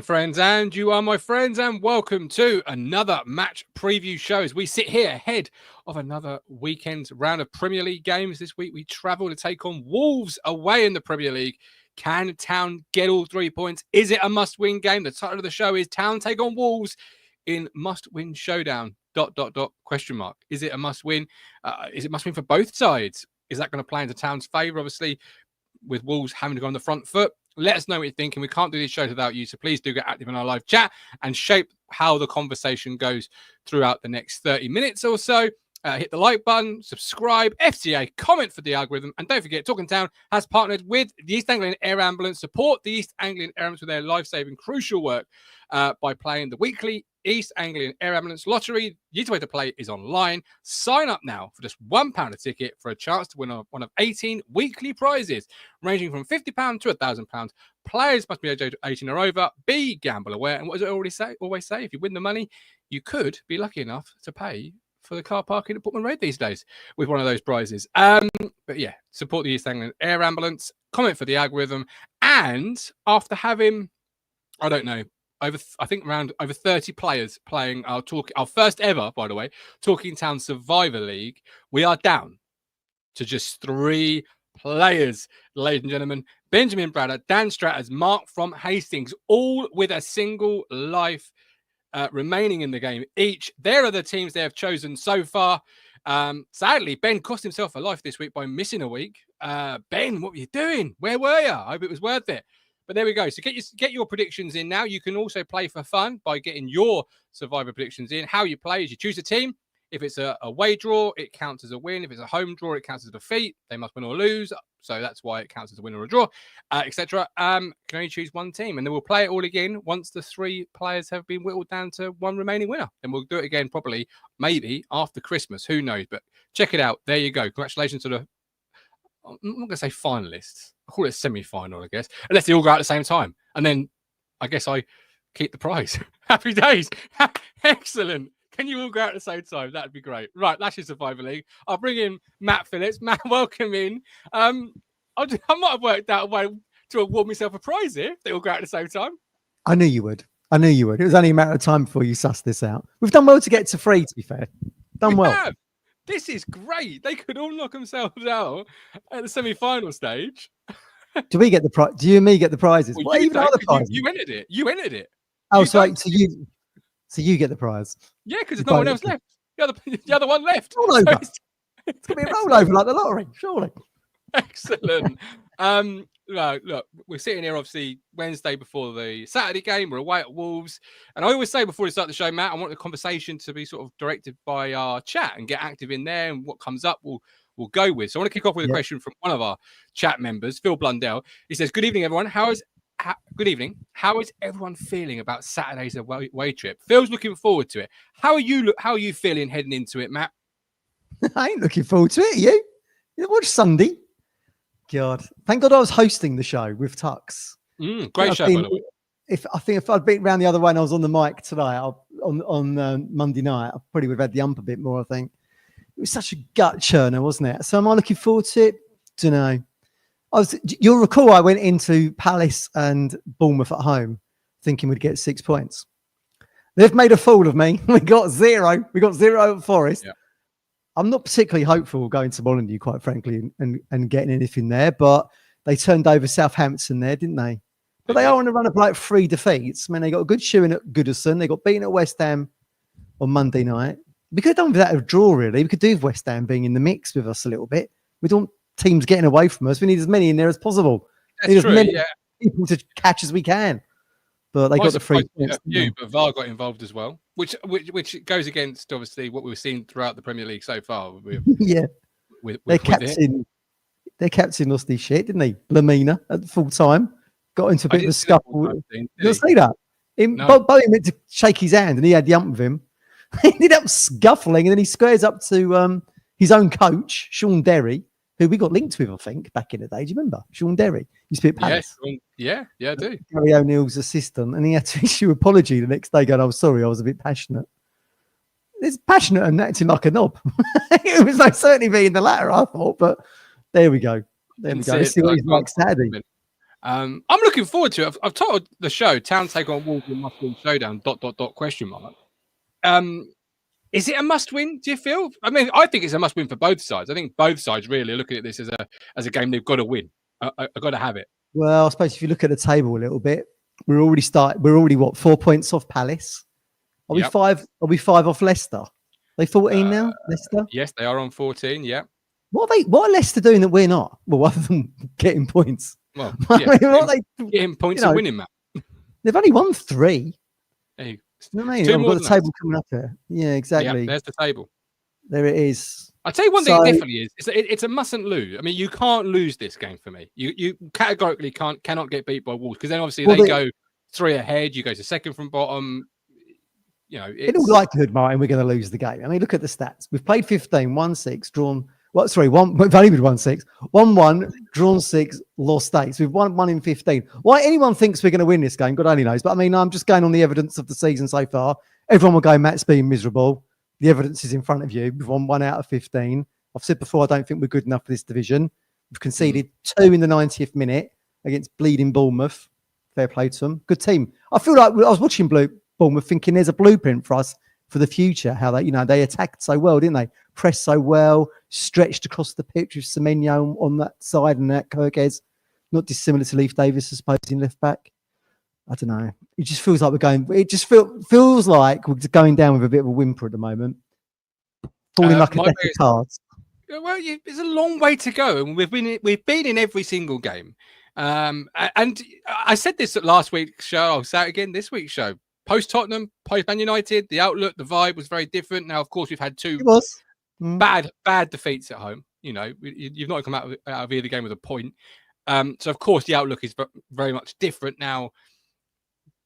And friends, and you are my friends, and welcome to another match preview show as we sit here ahead of another weekend's round of Premier League games. This week we travel to take on Wolves away in the Premier League. Can Town get all 3 points? Is it a must-win game? The title of the show is Town take on Wolves in must-win showdown, ... question mark. Is it a must-win? Is it must-win for both sides? Is that going to play into Town's favour? Obviously, with Wolves having to go on the front foot. Let us know what you're thinking. We can't do these shows without you, so please do get active in our live chat and shape how the conversation goes throughout the next 30 minutes or so. Hit the like button, subscribe, FCA, comment for the algorithm, and don't forget, Talking Town has partnered with the East Anglian Air Ambulance. Support the East Anglian Air Ambulance with their life-saving crucial work by playing the weekly East Anglian Air Ambulance Lottery. The easy way to play is online. Sign up now for just £1 a ticket for a chance to win one of 18 weekly prizes, ranging from £50 to £1,000. Players must be aged 18 or over. Be gamble aware. And what does it always say? If you win the money, you could be lucky enough to pay for the car parking at Portman Road these days with one of those prizes. But yeah, support the East Anglian Air Ambulance. Comment for the algorithm. And after having, I don't know, around over 30 players playing our first ever, by the way, Talking Town Survivor League, we are down to just 3 players, ladies and gentlemen. Benjamin Bradder, Dan Stratters, Mark from Hastings, all with a single life remaining in the game each. There are the teams they have chosen so far. Sadly, Ben cost himself a life this week by missing a week. Ben, what were you doing? Where were you? I hope it was worth it. But there we go. So get your predictions in now. You can also play for fun by getting your Survivor predictions in. How you play is you choose a team. If it's a away draw, it counts as a win. If it's a home draw, it counts as a defeat. They must win or lose. So that's why it counts as a win or a draw, etc. Can only choose one team. And then we'll play it all again once the 3 players have been whittled down to one remaining winner. And we'll do it again probably, maybe, after Christmas. Who knows? But check it out. There you go. Congratulations to the, I'm not going to say finalists. I call it a semi-final, I guess. Unless they all go out at the same time. And then I guess I keep the prize. Happy days. Excellent. Can you all go out at the same time? That'd be great. Right, that's your Survivor League. I'll bring in Matt Phillips. Matt, welcome in. I might have worked out a way to award myself a prize here if they all go out at the same time. I knew you would. It was only a matter of time before you sussed this out. We've done well to get to 3, to be fair. Done well. Have. This is great. They could all knock themselves out at the semi-final stage. Do we get the prize? Do you and me get the prizes? Well, what even are the prizes? You entered it. You entered it. Oh, so you get the prize. Yeah, because there's no one else left. The other one left. Rollover. So it's going to be a rollover like the lottery, surely. Excellent. Look, we're sitting here obviously Wednesday before the Saturday game. We're away at Wolves. And I always say before we start the show, Matt, I want the conversation to be sort of directed by our chat and get active in there. And what comes up, we'll go with. So I want to kick off with a question from one of our chat members, Phil Blundell. He says, good evening, everyone. Good evening. How is everyone feeling about Saturday's away trip? Phil's looking forward to it. How are you feeling heading into it, Matt? I ain't looking forward to it. You watch Sunday. God, thank God I was hosting the show with Tux. Great show, by the way. If I'd been around the other way and I was on the mic tonight on Monday night, I probably would have had the ump a bit more. I think it was such a gut churner, wasn't it? So am I looking forward to it? Don't know. You'll recall I went into Palace and Bournemouth at home thinking we'd get 6 points. They've made a fool of me. We got 0. We got 0 at Forest. Yeah. I'm not particularly hopeful going to Molyneux, quite frankly, and getting anything there. But they turned over Southampton there, didn't they? But they are on a run of like 3 defeats. I mean, they got a good showing at Goodison. They got beaten at West Ham on Monday night. We could have done with that a draw, really. We could do with West Ham being in the mix with us a little bit. We don't teams getting away from us. We need as many in there as possible. That's true, as many people to catch as we can. But they got the 3 points. But VAR got involved as well, which goes against obviously what we've seen throughout the Premier League so far. Their captain lost his shit, didn't he? Lamina at full time got into a bit of a scuffle. Did you see that? Bowie went to shake his hand and he had the ump with him. He ended up scuffling and then he squares up to his own coach, Sean Derry, who we got linked with, I think, back in the day. Do you remember? Sean Derry used to be at Palace. Yeah, I do. Gary O'Neill's assistant, and he had to issue an apology the next day going, "I'm sorry, I was a bit passionate." It's passionate and acting like a knob. It was certainly being the latter, I thought, but there we go. Let's see what he's like Saturday. I'm looking forward to it. I've titled the show "Town Take on Wolves in Must Win Showdown." ... Question mark. Is it a must win? Do you feel? I mean, I think it's a must win for both sides. I think both sides really are looking at this as a game they've got to win. I've got to have it. Well, I suppose if you look at the table a little bit, we're already what, 4 points off Palace. Are we five? Are we 5 off Leicester? Are they 14 now? Leicester? Yes, they are on 14. Yeah. What are Leicester doing that we're not? Well, other than getting points. Well, yeah, getting points and winning, Matt. They've only won 3. Hey, you know what I mean? I've got the table coming up here. Yeah, exactly. Yeah, there's the table. There it is. I'll tell you one thing it definitely is. It's a mustn't lose. I mean, you can't lose this game for me. You categorically cannot get beat by Wolves, because then obviously they go 3 ahead. You go to second from bottom. You know, in all likelihood, Martin, we're going to lose the game. I mean, look at the stats. We've played 15, 1-6, drawn. Well, sorry, we've only been 1-6, 1-1, drawn 6, lost 8. So we've won 1 in 15. Why anyone thinks we're going to win this game, God only knows. But I mean, I'm just going on the evidence of the season so far. Everyone will go, Matt's being miserable. The evidence is in front of you. We've won 1 out of 15. I've said before, I don't think we're good enough for this division. We've conceded 2 in the 90th minute against bleeding Bournemouth. Fair play to them. Good team. I feel like I was watching Bournemouth thinking there's a blueprint for us for the future. How they attacked so well, didn't they? Pressed so well, stretched across the pitch with Semenyo on that side, and that Kirkes, not dissimilar to Leif Davis, I suppose, in left back. I don't know. It just feels like we're going. It just feels like we're going down with a bit of a whimper at the moment, falling like a deck of cards. Well, it's a long way to go, and we've been in every single game. And I said this at last week's show. I'll say it again this week's show. Post Tottenham, post Man United, the outlook, the vibe was very different. Now, of course, we've had 2 bad defeats at home. You know, you've not come out of either game with a point. So, of course, the outlook is very much different now.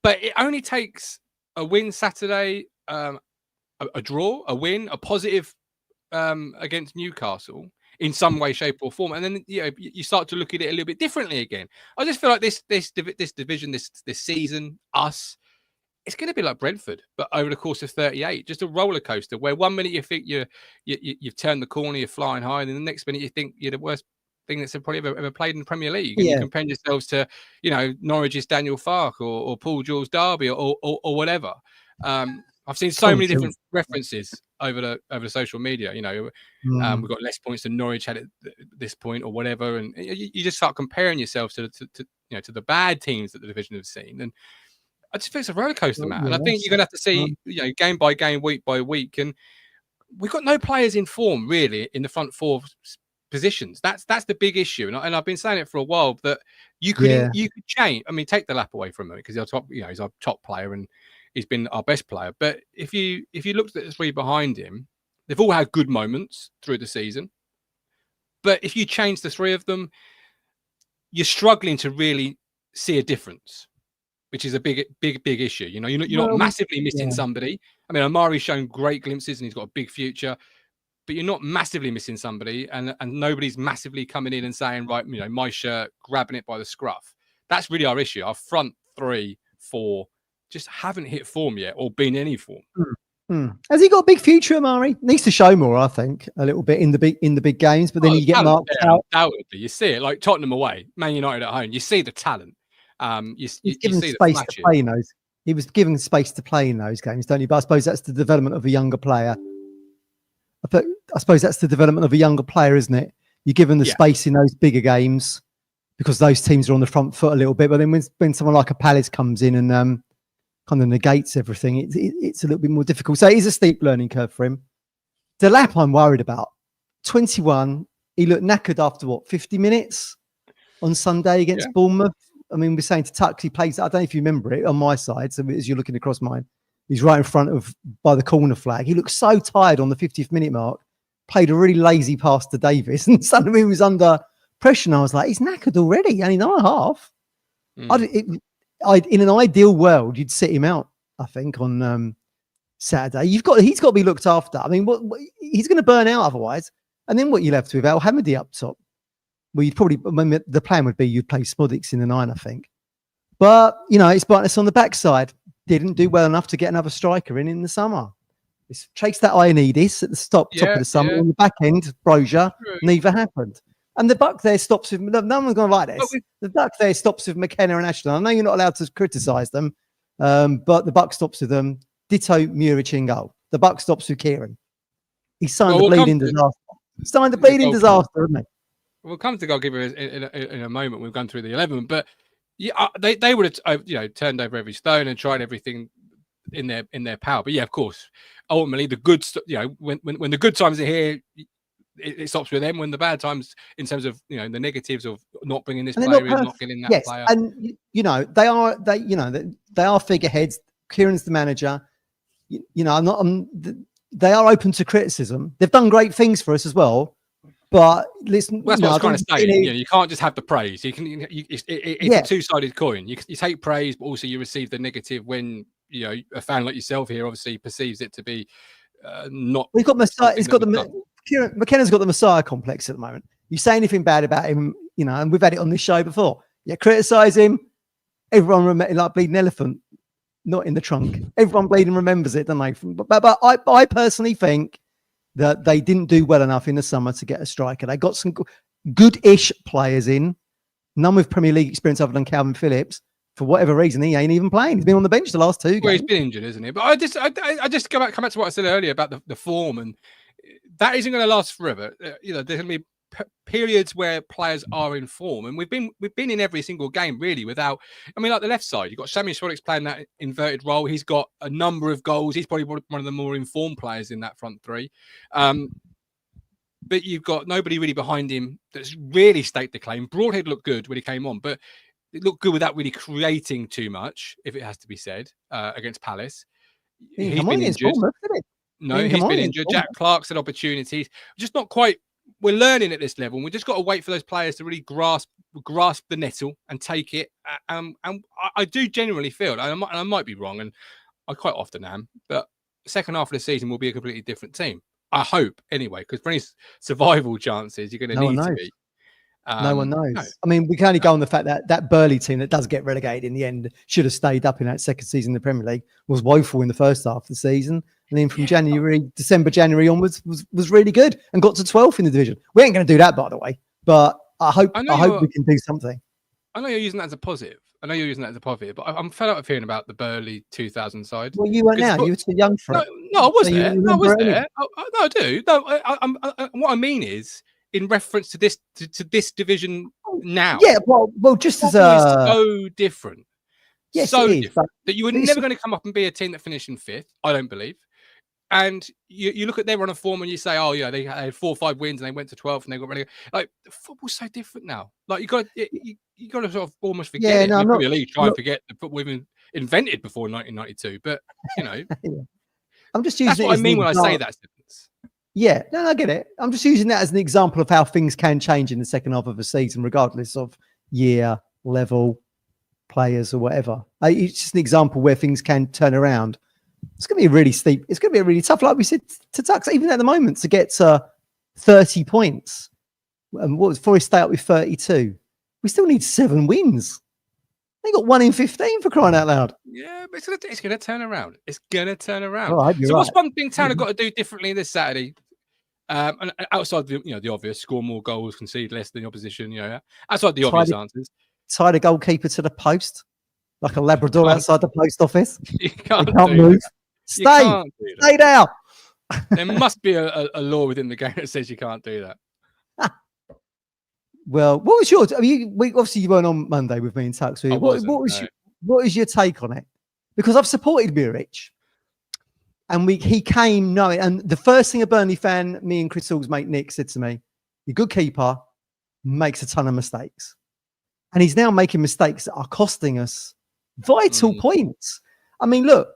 But it only takes a win Saturday, a draw, a win, a positive against Newcastle in some way, shape, or form, and then you start to look at it a little bit differently again. I just feel like this division, this season, it's going to be like Brentford, but over the course of 38, just a roller coaster where 1 minute you think you've turned the corner, you're flying high, and then the next minute you think you're the worst thing that's probably ever played in the Premier League. And you compare yourselves to, Norwich's Daniel Farke or Paul George Derby or whatever. I've seen so many different references over the social media. We've got less points than Norwich had at this point or whatever, and you just start comparing yourselves to the bad teams that the division have seen. And I just think it's a roller coaster, Matt. And I think you're going to have to see, game by game, week by week. And we've got no players in form really in the front 4 positions. That's the big issue. And I've been saying it for a while that you could change. I mean, take the lap away from him because he's our top player and he's been our best player. But if you looked at the 3 behind him, they've all had good moments through the season. But if you change the 3 of them, you're struggling to really see a difference, which is a big issue. You're not massively missing somebody. I mean, Amari's shown great glimpses and he's got a big future, but you're not massively missing somebody, and nobody's massively coming in and saying, right, my shirt, grabbing it by the scruff. That's really our issue. Our front 3, 4 just haven't hit form yet or been any form. Has he got a big future, Amari? Needs to show more, I think, a little bit in the big games, but then you get marked out. Undoubtedly, you see it like Tottenham away, Man United at home. You see the talent. He's given space to play in those. He was given space to play in those games, don't you? But I suppose that's the development of a younger player. I suppose that's the development of a younger player, isn't it? You're given the space in those bigger games because those teams are on the front foot a little bit. But then when someone like a Palace comes in and kind of negates everything, it's a little bit more difficult. So it is a steep learning curve for him. The lap I'm worried about. 21. He looked knackered after 50 minutes on Sunday against Bournemouth. I mean, we're saying to Tuck, he plays, I don't know if you remember it, on my side. So as you're looking across mine, he's right in front by the corner flag. He looked so tired on the 50th minute mark, played a really lazy pass to Davis, and suddenly he was under pressure. And I was like, he's knackered already, only 9.5. In an ideal world, you'd sit him out, I think, on Saturday. He's got to be looked after. I mean, he's going to burn out otherwise. And then what you're left with, Al Hamidi up top. Well, the plan would be you'd play Smodics in the 9, I think. But, it's brightness on the backside. Didn't do well enough to get another striker in the summer. It's chased that Ioannidis at the top of the summer. On the back end, Brozier, neither happened. And the buck there stops with no one's going to like this. But The buck there stops with McKenna and Ashton. I know you're not allowed to criticise them, but the buck stops with them. Ditto Muric in goal. The buck stops with Kieran. He signed the bleeding disaster. Signed the bleeding disaster, hasn't he? We'll come to goalkeeper in a moment. We've gone through the 11, but yeah, they would have turned over every stone and tried everything in their power. But yeah, of course, ultimately the good when the good times are here, it stops with them. When the bad times, in terms of the negatives of not bringing this player in, not getting that player. And they are figureheads. Kieran's the manager. They are open to criticism. They've done great things for us as well. But listen, that's what I was trying to say. You can't just have the praise. It's a two-sided coin. You take praise, but also you receive the negative when a fan like yourself here obviously perceives it to be not. We've got Messiah. McKenna's got the Messiah complex at the moment. You say anything bad about him, and we've had it on this show before. You criticise him, everyone like bleeding elephant, not in the trunk. Everyone bleeding remembers it, don't they? But I personally think that they didn't do well enough in the summer to get a striker. They got some good-ish players in, none with Premier League experience other than Calvin Phillips. For whatever reason, he ain't even playing. He's been on the bench the last 2 games. Well, he's been injured, isn't he? But I just come back to what I said earlier about the form, and that isn't going to last forever. There's going to be periods where players are in form, and we've been in every single game really without. I mean, like the left side, you've got Samuel Swadix playing that inverted role. He's got a number of goals. He's probably one of the more informed players in that front three. But you've got nobody really behind him that's really staked the claim. Broadhead looked good when he came on, but it looked good without really creating too much, if it has to be said, against Palace. He's been injured. He's been injured. Jack Clark's had opportunities. Just not quite. We're learning at this level, and we've just got to wait for those players to really grasp the nettle and take it. And I do genuinely feel, and I might be wrong, and I quite often am, but the second half of the season will be a completely different team. I hope, anyway, because for any survival chances, you're going to need to be. No one knows. No. I mean, we can only go on the fact that that Burley team that does get relegated in the end should have stayed up in that second season in the Premier League, was woeful in the first half of the season. And then from December, January onwards was really good and got to 12th in the division. We ain't going to do that, by the way, but I hope we can do something. I know you're using that as a positive. But I'm fed up of hearing about the Burley 2000 side. Well, you weren't now. You were too young for it. No, I was there. No, I was there. No, I do. No, what I mean is, in reference to this division now. Yeah, well, just as so different. Yes, so it is, different that you were never going to come up and be a team that finished in 5th. I don't believe. And you look at their run of form and you say, oh yeah, they had 4 or 5 wins and they went to 12th and they got relegated. Like, football's so different now. Like you got to sort of almost forget it. No, Premier League try and forget the football even invented before 1992. But I'm just using that's what I mean when I say that sentence. Yeah, no, I get it. I'm just using that as an example of how things can change in the second half of a season, regardless of year, level, players, or whatever. It's just an example where things can turn around. It's going to be really steep. It's going to be really tough, like we said to Tux, even at the moment, to get 30 points. What was Forest stay up with 32? We still need 7 wins. They got 1 in 15 for crying out loud. Yeah, but it's going to turn around. It's going to turn around. Oh, so what's one thing Town have got to do differently this Saturday? And outside the obvious, score more goals, concede less than the opposition. Outside the obvious answers, tie the goalkeeper to the post like a Labrador outside the post office. You can't move. Stay down. There must be a law within the game that says you can't do that. Well, what was yours? I mean, obviously you weren't on Monday with me and Tux. So what is your take on it? Because I've supported Muric. And he came knowing, and the first thing a Burnley fan, me and Chris Hall's mate Nick, said to me, your good keeper makes a ton of mistakes. And he's now making mistakes that are costing us vital points. I mean, look,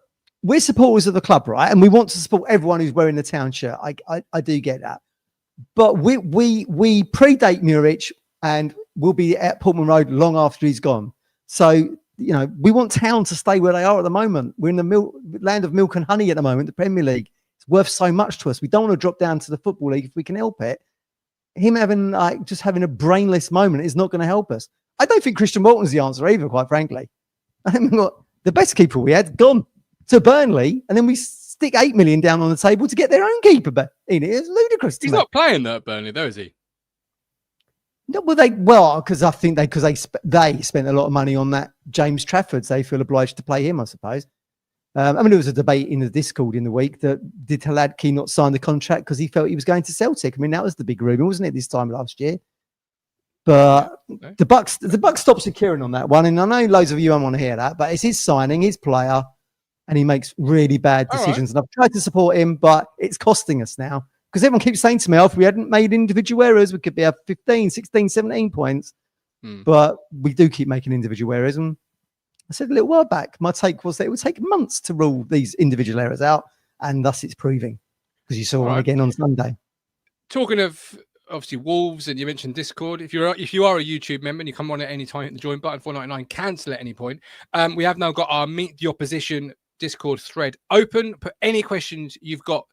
we're supporters of the club, right? And we want to support everyone who's wearing the Town shirt. I do get that. But we predate Muric and we'll be at Portman Road long after he's gone. So, we want Town to stay where they are at the moment. We're in the land of milk and honey at the moment, the Premier League. It's worth so much to us. We don't want to drop down to the Football League if we can help it. Him having a brainless moment is not going to help us. I don't think Christian Walton's the answer either, quite frankly. I mean, the best keeper we had gone to Burnley, and then we stick 8 million down on the table to get their own keeper in it. It's ludicrous. He's not playing that at Burnley, though, is he? No, because I think they spent a lot of money on that James Trafford. So they feel obliged to play him, I suppose. I mean, there was a debate in the Discord in the week that did Hladky not sign the contract because he felt he was going to Celtic. I mean, that was the big rumour, wasn't it, this time last year? But the Bucks stopped securing on that one, and I know loads of you don't want to hear that, but it's his signing, his player, and he makes really bad decisions. And I've tried to support him, but it's costing us now because everyone keeps saying to me, if we hadn't made individual errors, we could be at 15, 16, 17 points. But we do keep making individual errors. And I said a little while back, my take was that it would take months to rule these individual errors out, and thus it's proving because you saw one again on Sunday. Talking of obviously Wolves, and you mentioned Discord. If you are a YouTube member and you come on at any time, hit the join button, 4.99, cancel at any point. We have now got our Meet the Opposition Discord thread open. Put any questions you've got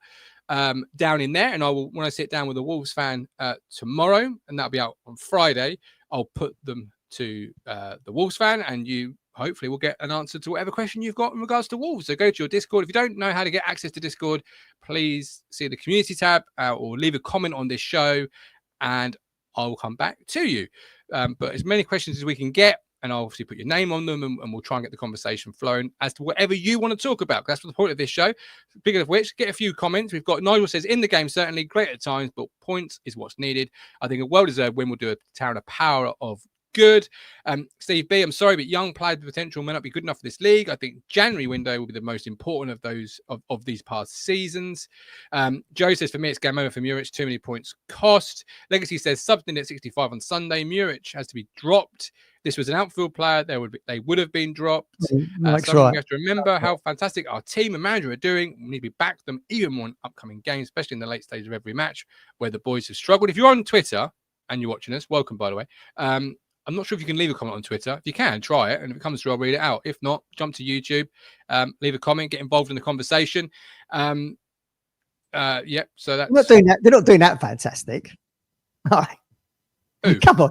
down in there, and I will, when I sit down with a Wolves fan tomorrow, and that'll be out on Friday, I'll put them to the Wolves fan, and you hopefully will get an answer to whatever question you've got in regards to Wolves. So go to your Discord. If you don't know how to get access to Discord, please see the community tab or leave a comment on this show, and I will come back to you. But as many questions as we can get, and I'll obviously put your name on them, and we'll try and get the conversation flowing as to whatever you want to talk about. That's the point of this show. Speaking of which, get a few comments. We've got Nigel says, in the game, certainly great at times, but points is what's needed. I think a well-deserved win will do a town a power of good. Steve B, I'm sorry, but young players with potential may not be good enough for this league. I think January window will be the most important of those of these past seasons. Joe says, for me, it's game over for Muric. Too many points cost. Legacy says, something at 65 on Sunday. Muric has to be dropped. This was an outfield player. They would have been dropped. That's right. We right. have to remember how fantastic our team and manager are doing. We need to back them even more in upcoming games, especially in the late stage of every match where the boys have struggled. If you're on Twitter and you're watching us, welcome, by the way. I'm not sure if you can leave a comment on Twitter. If you can, try it. And if it comes through, I'll read it out. If not, jump to YouTube, leave a comment, get involved in the conversation. So that's... They're not doing that fantastic. All right. Come on.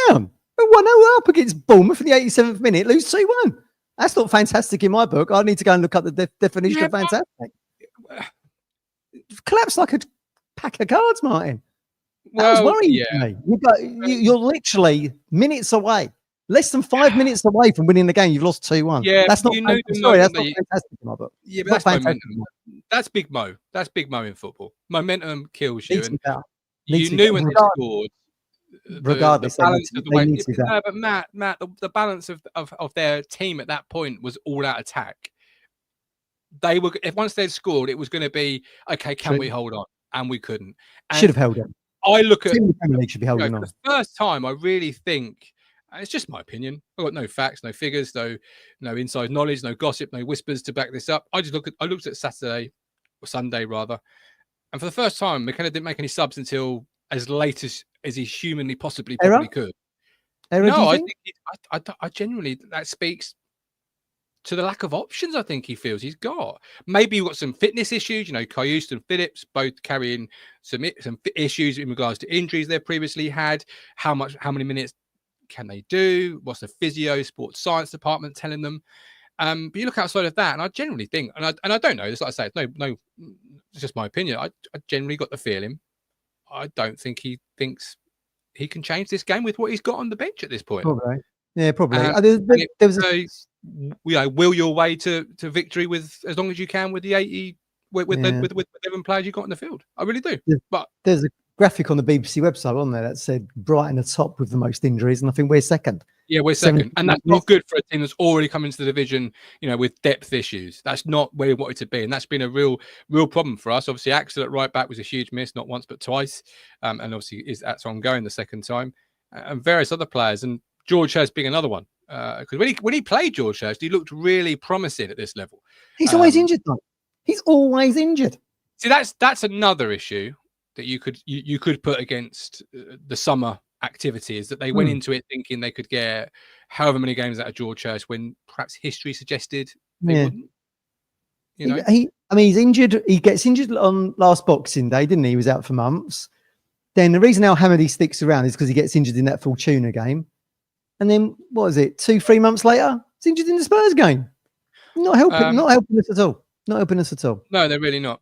Down. 1-0 up against Bournemouth in the 87th minute, lose 2-1. That's not fantastic in my book. I need to go and look up the definition of fantastic. Collapsed like a pack of cards, Martin. That was worrying to me. You're literally minutes away, less than 5 minutes away from winning the game. You've lost 2-1. Yeah, that's not. That's not fantastic in my book. Yeah, but that's momentum. That's Big Mo. That's Big Mo in football. Momentum kills you. You knew when they scored. Regardless, the balance of the way. No, but Matt, the balance of their team at that point was all out attack. They were, if once they'd scored, it was going to be okay. Can we hold on? And we couldn't. Should have held on. I look at should be holding on. The first time, I really think it's just my opinion. I've got no facts, no figures, no inside knowledge, no gossip, no whispers to back this up. I looked at Saturday or Sunday rather, and for the first time, McKenna didn't make any subs until as late as he humanly probably could. No, I genuinely, that speaks to the lack of options I think he feels he's got. Maybe you've got some fitness issues. Kayust and Phillips both carrying some issues in regards to injuries they've previously had. How many minutes can they do? What's the physio sports science department telling them? But you look outside of that, and I generally think, and I don't know this, like I say, it's just my opinion. I generally got the feeling I don't think he thinks he can change this game with what he's got on the bench at this point. Probably. Yeah, probably. There was will your way to victory with as long as you can with the 80 with the 11 players you got in the field. I really do. But there's a graphic on the BBC website on there that said Brighton are top with the most injuries, and I think we're second. Yeah, we're second, and that's not good for a team that's already come into the division, with depth issues. That's not where we wanted to be, and that's been a real problem for us. Obviously, Axel at right back was a huge miss, not once but twice, and obviously that's ongoing the second time, and various other players, and George Hurst being another one. Because when he played George Hurst, he looked really promising at this level. He's always injured, though. He's always injured. See, that's another issue that you could put against the summer activity, is that they went into it thinking they could get however many games out of George Hurst when perhaps history suggested they wouldn't. He's injured. He gets injured on last Boxing Day, didn't he? He was out for months. Then the reason Al Hamady sticks around is because he gets injured in that Fortuna game. And then what is it? 2-3 months later, he's injured in the Spurs game. Not helping us at all. Not helping us at all. No, they're really not.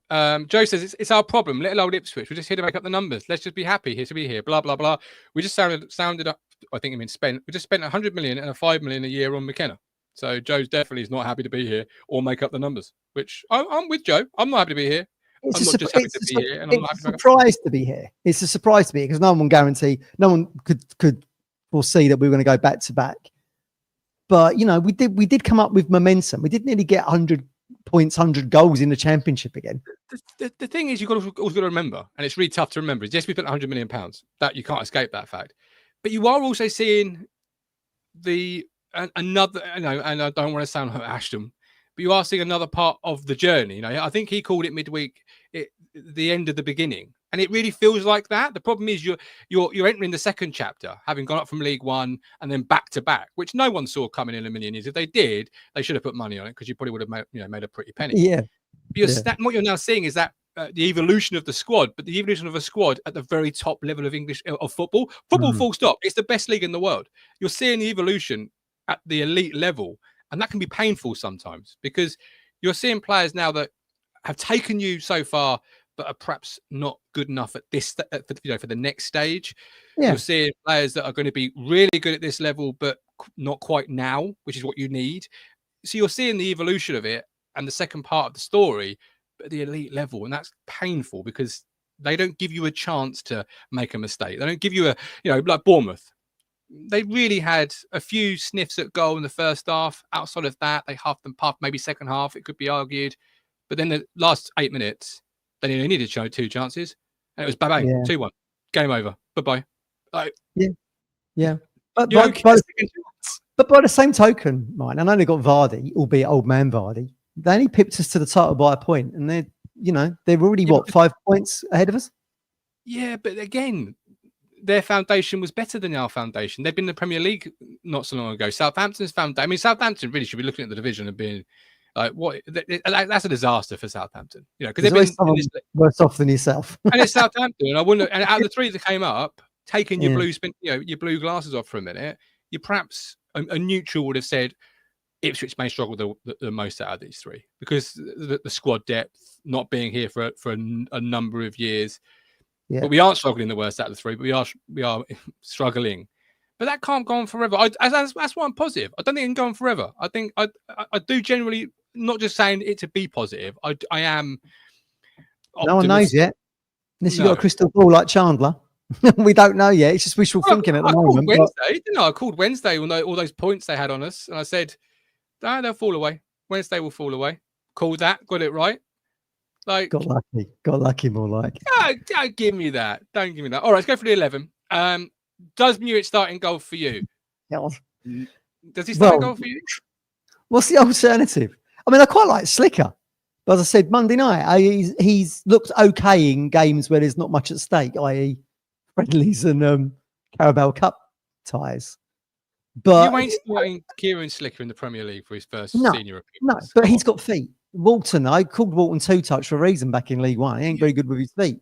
Joe says it's our problem. Little old Ipswich. We're just here to make up the numbers. Let's just be happy here to be here. Blah blah blah. We just sounded up. I think spent. We just spent 100 million and a 5 million a year on McKenna. So Joe's definitely is not happy to be here or make up the numbers. Which I'm with Joe. I'm not happy to be here. I'm not just happy to be here. And I'm not happy to surprise to be here. It's a surprise to be here because no one guarantee. No one could foresee that we were going to go back to back. But you know, we did come up with momentum. We did nearly get 100 points, 100 goals in the championship again. The thing is, you've always got to remember, and it's really tough to remember, is yes, we spent 100 million pounds. That you can't escape that fact. But you are also seeing another, you know, and I don't want to sound like Ashton, but you are seeing another part of the journey. You know, I think he called it midweek, the end of the beginning. And it really feels like that. The problem is you're entering the second chapter, having gone up from League One and then back to back, which no one saw coming in a million years. If they did, they should have put money on it because you probably would have made a pretty penny. Yeah. But what you're now seeing is that the evolution of the squad, but the evolution of a squad at the very top level of football. Football, full stop. It's the best league in the world. You're seeing the evolution at the elite level, and that can be painful sometimes because you're seeing players now that have taken you so far, but are perhaps not good enough at this, for the next stage. Yeah. You're seeing players that are going to be really good at this level, but not quite now, which is what you need. So you're seeing the evolution of it and the second part of the story, but at the elite level. And that's painful because they don't give you a chance to make a mistake. They don't give you like Bournemouth. They really had a few sniffs at goal in the first half. Outside of that, they huffed and puffed, maybe second half, it could be argued. But then the last 8 minutes, they only needed to show 2 chances. And it was bang, 2-1. Game over. Bye-bye. Yeah. But by the same token, mine, I know they got Vardy, albeit old man Vardy. They only pipped us to the title by a point. And they're already, 5 points ahead of us? Yeah, but again, their foundation was better than our foundation. They've been in the Premier League not so long ago. Southampton's foundation. I mean, Southampton really should be looking at the division and being like, what? That's a disaster for Southampton. Because they've been worse off than yourself. And it's Southampton. And I wouldn't. And out of the 3 that came up, taking your your blue glasses off for a minute, you perhaps a neutral would have said Ipswich may struggle the most out of these 3 because the squad depth, not being here for a number of years. Yeah. But we aren't struggling the worst out of the 3. But we are struggling. But that can't go on forever. That's why I'm positive. I don't think it can go on forever. I think I do generally, not just saying it to be positive. I am. No one knows yet. Unless you've got a crystal ball like Chandler. We don't know yet. It's just wishful thinking at the moment. I called Wednesday all those points they had on us. And I said, they'll fall away. Wednesday will fall away. Called that. Got it right. Like got lucky more like. Don't give me that. Don't give me that. All right, let's go for the 11. Does Muric start in goal for you? Yeah. Does he start in goal for you? What's the alternative? I mean, I quite like Slicker. But as I said, Monday night, he's looked okay in games where there's not much at stake, i.e. friendlies and Carabao Cup ties. But you ain't starting Kieran Slicker in the Premier League for his first senior appearance. No, but he's got feet. Walton, I called Walton 2-touch for a reason back in League One. He ain't very good with his feet.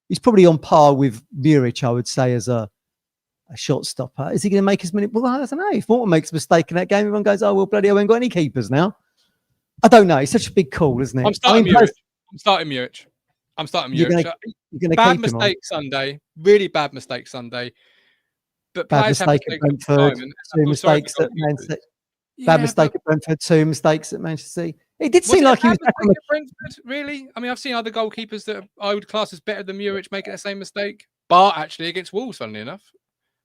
He's probably on par with Muric, I would say, as a shot stopper. Is he going to make as many? Well, I don't know. If Walton makes a mistake in that game, everyone goes, "Oh well, bloody hell, we haven't got any keepers now." I don't know. It's such a big call, isn't it? I'm starting Muric. You're gonna bad mistake Sunday. Really bad mistake Sunday. But bad mistake at Brentford. 2 mistakes at Man City. Bad mistake at Brentford. 2 mistakes at Manchester City. It did seem like he was back on the Brentford. Really? I mean, I've seen other goalkeepers that I would class as better than Muric making the same mistake. Bart actually against Wolves, funnily enough,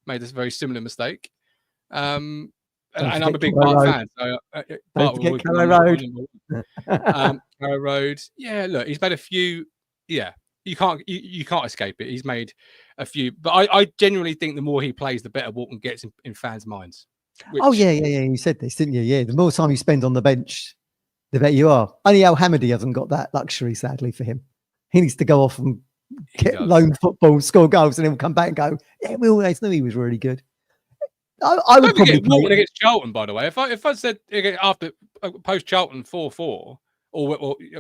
made this very similar mistake. And I'm a big Bart fan. So Bart will Carrow Road. Yeah, look, he's made a few. Yeah, you can't escape it. He's made a few, but I genuinely think the more he plays, the better Walton gets in fans' minds. Oh yeah. You said this, didn't you? Yeah, the more time you spend on the bench, the better you are. Only Al Hamidi hasn't got that luxury, sadly, for him. He needs to go off and get loan football, score goals, and then we'll come back and go, yeah, we always knew he was really good. I would probably Walton against Charlton, by the way. If I said after post Charlton 4-4, or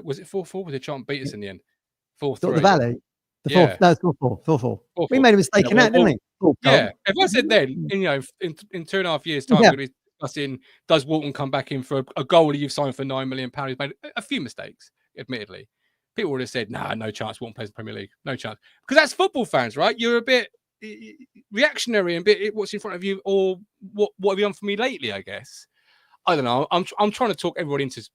was it 4-4? Was it Charlton beat us in the end? 4-3. The Valley. The fourth. No, it's 4-4. We made a mistake in that, didn't we? Yeah. If I said then, in 2.5 years' time, we're going to be discussing, does Walton come back in for a goalie you've signed for £9 million? He's made a few mistakes. admittedly, people would have said, "Nah, no chance. Walton plays the Premier League. No chance." Because that's football fans, right? You're a bit reactionary and bit what's in front of you, or what have you done for me lately? I guess I don't know. I'm trying to talk everybody into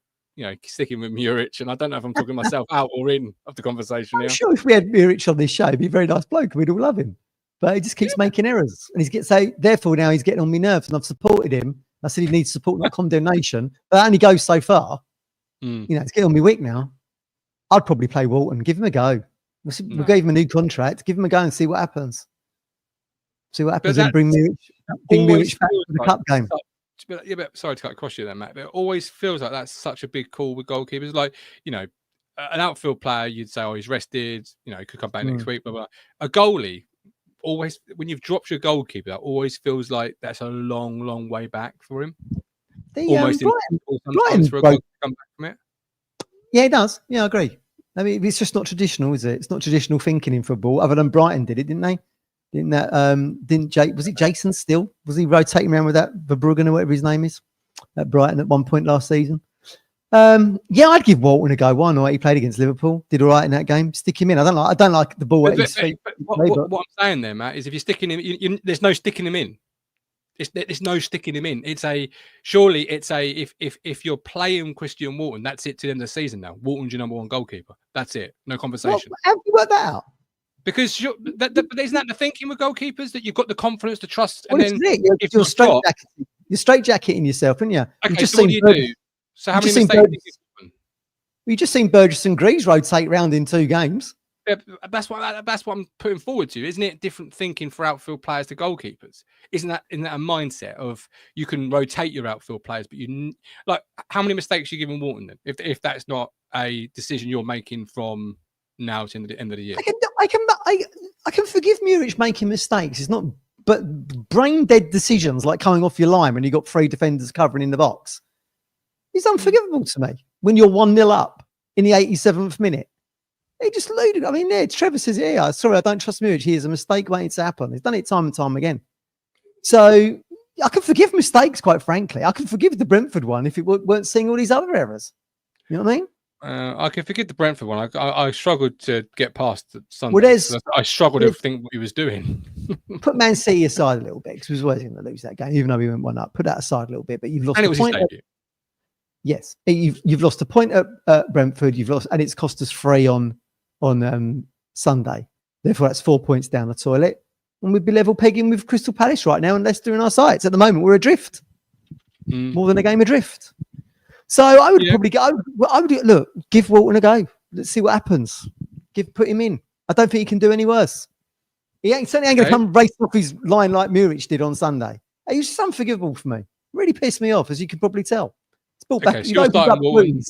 sticking with Muric, and I don't know if I'm talking myself out or in of the conversation I'm here. sure if we had Muric on this show, he'd be a very nice bloke. We'd all love him. But he just keeps making errors. And therefore now he's getting on my nerves, and I've supported him. I said he needs support, not condemnation. But that only goes so far. It's getting on my wick now. I'd probably play Walton. Give him a go. We'll give him a new contract. Give him a go and see what happens. See what happens, and bring Muric back to the cup game. But sorry to cut across you there, Matt. But it always feels like that's such a big call with goalkeepers. Like, an outfield player, you'd say, oh, he's rested. He could come back next week. But a goalie, always, when you've dropped your goalkeeper, that always feels like that's a long, long way back for him. Almost Brighton for a goalkeeper to come back from it. Yeah, it does. Yeah, I agree. I mean, it's just not traditional, is it? It's not traditional thinking in football. Other than Brighton did it, didn't they? Was it Jason Still? Was he rotating around with that Verbruggen or whatever his name is at Brighton at one point last season? Yeah, I'd give Walton a go. Why not? He played against Liverpool, did all right in that game. Stick him in. I don't like the ball at his feet. But what I'm saying there, Matt, is if you're sticking him, there's no sticking him in. There's no sticking him in. If you're playing Christian Walton, that's it to the end of the season now. Walton's your number one goalkeeper. That's it. No conversation. Well, how do you work that out? Because isn't that the thinking with goalkeepers, that you've got the confidence, the trust, and then you're straight jacketing yourself, aren't you? Okay, so what do you do? So how many mistakes? You just seen Burgess and Greaves rotate round in 2 games. Yeah, that's what I'm putting forward to, isn't it? Different thinking for outfield players to goalkeepers. Isn't that a mindset of you can rotate your outfield players, but how many mistakes are you giving Walton then? If that's not a decision you're making from now to the end of the year. I can forgive Muric making mistakes. It's not, but brain dead decisions like coming off your line when you got 3 defenders covering in the box is unforgivable to me. When you're 1-0 up in the 87th minute, he just looted. I mean, Trevor says, "Yeah, sorry, I don't trust Muric. He is a mistake waiting to happen." He's done it time and time again. So I can forgive mistakes, quite frankly. I can forgive the Brentford one if it weren't seeing all these other errors. You know what I mean? I can forget the Brentford one. I struggled to get past Sunday. I struggled to think what he was doing. Put Man City aside a little bit, because we was always going to lose that game, even though we went 1-up. Put that aside a little bit, but you've lost. And it was his debut. Yes, you've lost a point at Brentford. You've lost, and it's cost us 3 on Sunday. Therefore, that's 4 points down the toilet, and we'd be level pegging with Crystal Palace right now, and Leicester in our sights. At the moment, we're adrift, more than a game adrift. So I would probably go. I would look. Give Walton a go. Let's see what happens. Put him in. I don't think he can do any worse. He certainly ain't going to come race off his line like Muric did on Sunday. He was just unforgivable for me. Really pissed me off, as you can probably tell. It's brought back. So you're starting Walton.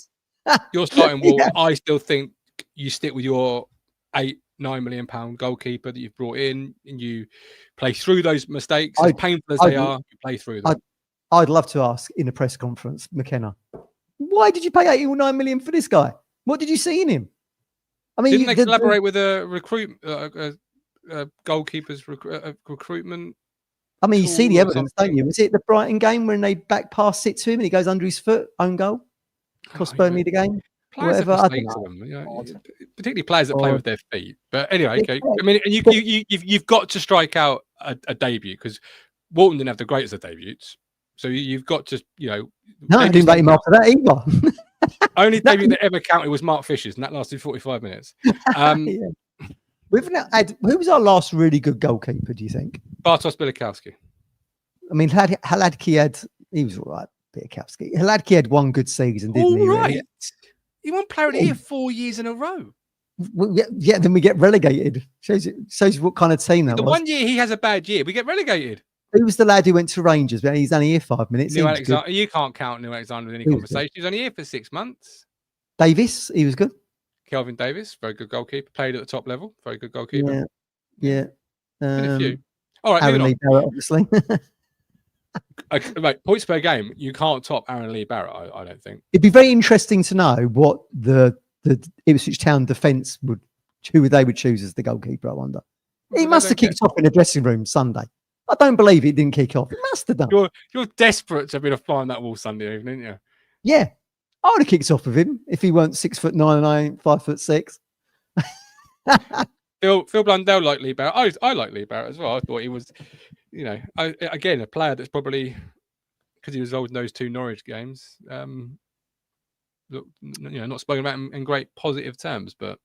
You're starting Walton. I still think you stick with your £8-9 million goalkeeper that you've brought in, and you play through those mistakes. As painful as they are, you play through them. I'd love to ask in a press conference, McKenna, why did you pay 8 or 9 million for this guy? What did you see in him? I mean, didn't they collaborate with a goalkeeper's recruitment? I mean, you see the evidence, don't you? Was it the Brighton game when they back pass it to him and he goes under his foot, own goal, cost Burnley the game? Whatever. Particularly players that play with their feet. But anyway, okay. I mean, and you've got to strike out a debut, because Walton didn't have the greatest of debuts. So you've got to, No, I didn't rate him after that either. Only debut that ever counted was Mark Fisher's, and that lasted 45 minutes. We've now had, who was our last really good goalkeeper, do you think? Bartosz Białkowski. I mean, Hladky he was all right, Białkowski. Hladky had 1 good season, didn't he? All right. Really? He won Player of the Year 4 years in a row. Well, yeah, then we get relegated. Shows what kind of team that was. The 1 year he has a bad year, we get relegated. Who was the lad who went to Rangers? But he's only here 5 minutes. Neil Alexander. You can't count Neil Alexander with any conversation. He was only here for 6 months. Davis, he was good. Kelvin Davis, very good goalkeeper. Played at the top level, very good goalkeeper. Yeah. A few. All right, Aaron Lee Barrett, obviously. Okay, right, points per game. You can't top Aaron Lee Barrett, I don't think. It'd be very interesting to know what the Ipswich Town defence who they would choose as the goalkeeper, I wonder. He must have kicked off in the dressing room Sunday. I don't believe it didn't kick off. It must have done. You're desperate to be able to fly on that wall Sunday evening, aren't you? Yeah. I would have kicked off with him if he weren't 6'9" and I ain't 5'6". Phil Blundell liked Lee Barrett. I like Lee Barrett as well. I thought he was, again, a player that's probably, because he was involved in those 2 Norwich games, not spoken about in great positive terms. But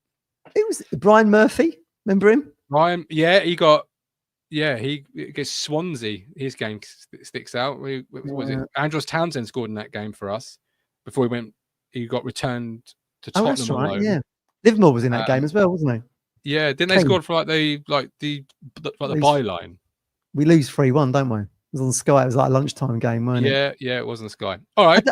it was Brian Murphy. Remember him? Brian, he gets Swansea. His game sticks out. Was it Andros Townsend scored in that game for us before he got returned to Tottenham. That's right. Alone. Yeah, Livermore was in that game as well, wasn't he? Yeah, didn't they score for the byline? We lose 3-1, don't we? It was on Sky. It was like a lunchtime game, wasn't it? Yeah, it was on Sky. All right.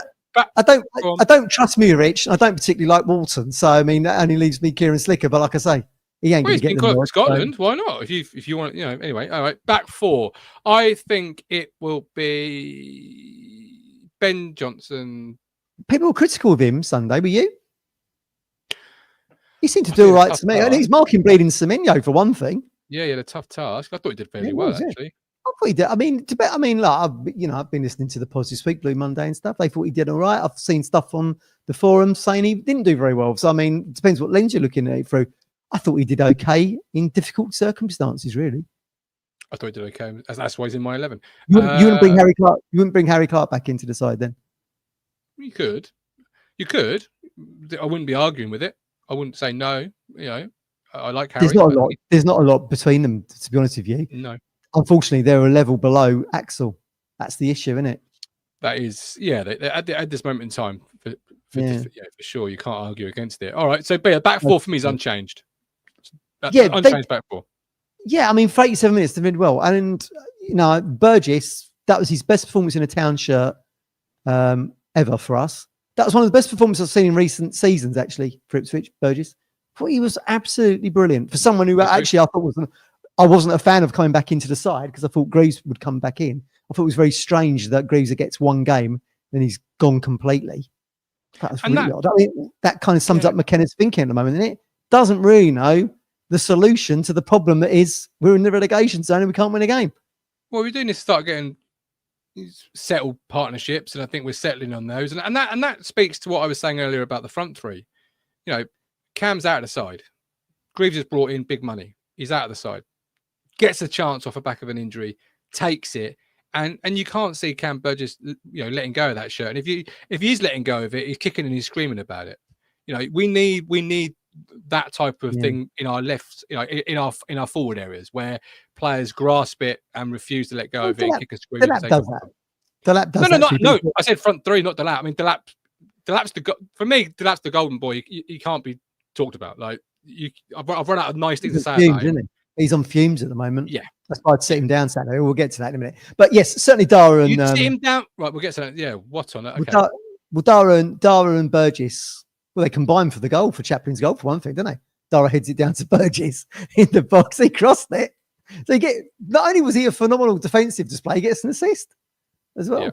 I don't trust Muric. I don't particularly like Walton. So I mean, that only leaves me Kieran Slicker. But like I say, he ain't going to get them. Scotland. So. Why not? If you want, Anyway, all right. Back 4. I think it will be Ben Johnson. People were critical of him Sunday. Were you? He seemed to do all right to me. And he's marking bleeding Semenyo for one thing. Yeah, he had a tough task. I thought he did fairly well, actually. I thought he did. I mean, I've been listening to the Positive Speak Blue Monday and stuff. They thought he did all right. I've seen stuff on the forums saying he didn't do very well. So I mean, it depends what lens you're looking at it through. I thought he did okay in difficult circumstances. Really, I thought he did okay. That's why he's in my 11. You wouldn't bring Harry Clark. You wouldn't bring Harry Clark back into the side then. You could. I wouldn't be arguing with it. I wouldn't say no. I like Harry. There's not a lot between them, to be honest with you. No. Unfortunately, they're a level below Axel. That's the issue, isn't it? That is, at this moment in time, for sure, you can't argue against it. All right, so back 4 for me is unchanged. Unchanged back 4. Yeah, I mean, for 87 minutes, they did well. And, Burgess, that was his best performance in a town shirt ever for us. That was one of the best performances I've seen in recent seasons, actually, for Ipswich, Burgess. I thought he was absolutely brilliant. For someone who actually I thought I wasn't a fan of coming back into the side because I thought Greaves would come back in. I thought it was very strange that Greaves gets one game and he's gone completely. That was really odd. I mean, that kind of sums up McKenna's thinking at the moment, isn't it? Doesn't really know the solution to the problem that is we're in the relegation zone and we can't win a game. Well, we're doing this to start getting settled partnerships, and I think we're settling on those. And that speaks to what I was saying earlier about the front 3. Cam's out of the side. Greaves has brought in big money. He's out of the side. Gets a chance off the back of an injury, takes it, and you can't see Cam Burgess, letting go of that shirt. And if he's letting go of it, he's kicking and he's screaming about it. We need that type of thing in our left, in our forward areas where players grasp it and refuse to let go of it, kick and scream. Delap does that. Delap does that. No. I said front 3, not Delap. I mean, Delap's for me. Delap's the golden boy. He can't be talked about. Like I've run out of nice things to say about him. He's on fumes at the moment. Yeah, that's why I'd sit him down Saturday. We'll get to that in a minute. But yes, certainly Dara and sit him down. Right, we'll get to that. Yeah, what on it? Okay. Dara and Burgess. Well, they combined for the goal, for Chaplin's goal, for one thing, don't they? Dara heads it down to Burgess in the box. He crossed it. So not only was he a phenomenal defensive display, he gets an assist as well. Yeah.